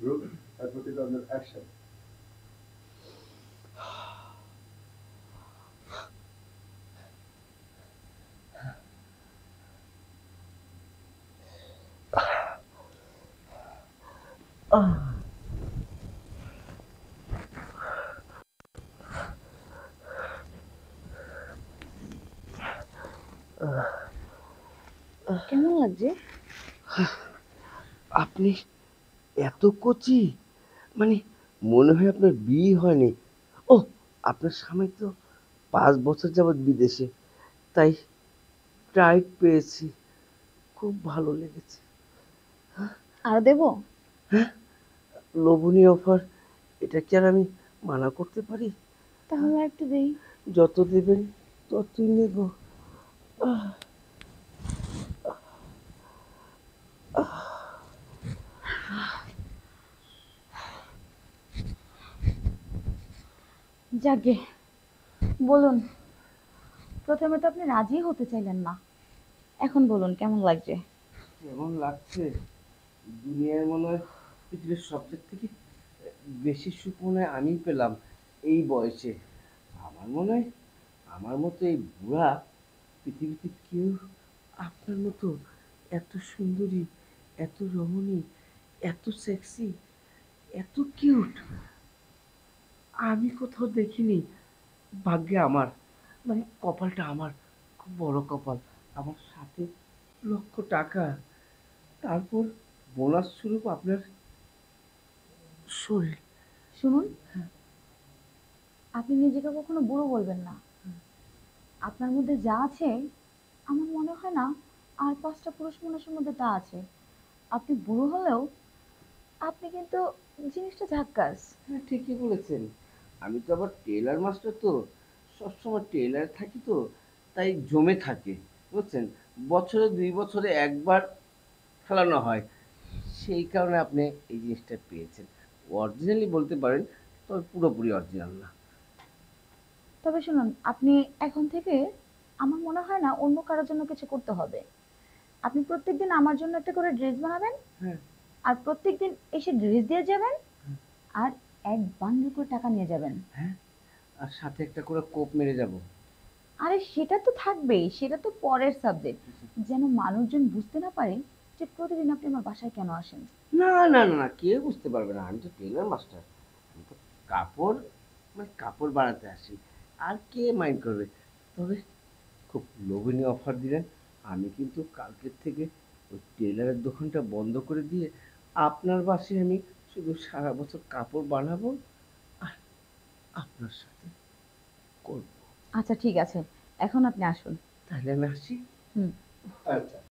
Group advocate on the action. কেমন লাগছে? আপনি এত কচি, মানে মনে হয় আপনার বিয়ে হয়নি। ও, আপনার স্বামী তো 5 বছর যাবৎ বিদেশে, তাই টাইট পেয়েছি, খুব ভালো লেগেছে। আর দেবো? হ্যাঁ, লোভনীয় অফার, এটা কি আর আমি মানা করতে পারি? তাহলে একটু দেই। যত দেবেন ততই নেব। যাকে বলুন, প্রথমে তো আপনি রাজি হতে চাইলেন না, এখন বলুন কেমন লাগছে? কেমন লাগছে? দুনিয়ায় মনে হয় পৃথিবীর সবচেয়ে থেকে বেশি সুখ মনে হয় আমি পেলাম এই বয়সে। আমার মনে হয় আমার মতো এই বুড়া পৃথিবীতে কেউ আপনার মতো এত সুন্দরী, এত রমণী, এত সেক্সি, এত কিউট আমি কোথাও দেখিনি। ভাগ্যে আমার, মানে কপালটা আমার খুব বড় কপাল। আমার সাথে লক্ষ টাকা, তারপর বোনাস স্বরূপ আপনার শরীর। শুনুন, আপনি নিজেকে কখনো বুড়ো বলবেন না। আপনার মধ্যে যা আছে, আমার মনে হয় না আর 5টা পুরুষ মানুষের মধ্যে তা আছে। আপনি বুড়ো হলেও আপনি কিন্তু জিনিসটা ঝাক্কাস। হ্যাঁ, ঠিকই বলেছেন। আমি তো আবার টেলার মাস্টার, তো সবসময় টেলার থাকি, তো তাই জমে থাকে, বুঝছেন। বছরে 2 বছরে একবার ফেলানো হয়, সেই কারণে আপনি এই জিনিসটা পেয়েছেন। অরিজিনালি বলতে পারেন, তবে পুরোপুরি অরিজিনাল না। তবে শুনুন, আপনি এখন থেকে আমার মনে হয় না অন্য কারোর জন্য কিছু করতে হবে। আপনি প্রত্যেকদিন আমার জন্য একটা করে ড্রেস বানাবেন, হ্যাঁ। আর প্রত্যেকদিন এসে ড্রেস দিয়ে যাবেন, আর এক বান্ডিল করে টাকা নিয়ে যাবেন। হ্যাঁ, আর সাথে একটা করে কোপ মেরে যাব। আরে সেটা তো থাকবেই, সেটা তো পরের সাবজেক্ট। যেন মানুষজন বুঝতে না পারে যে প্রতিদিন আপনি আমার বাসায় কেন আসেন। না, না, না, না, কেউ বুঝতে পারবে না। আমি তো টেলার মাস্টার। আমি তো কাপড়, মানে কাপড় বানাতে আসি। আর কে মাইন্ড করবে? তবে খুব লোভনীয় অফার দিলেন। আমি কিন্তু কালকের থেকে ওই টেলারের দোকানটা বন্ধ করে দিয়ে আপনার বাসায় আমি শুধু সারা বছর কাপড় বানাবো আর আপনার সাথে করবো। আচ্ছা ঠিক আছে, এখন আপনি আসুন। তাহলে আমি আসি। হুম। আচ্ছা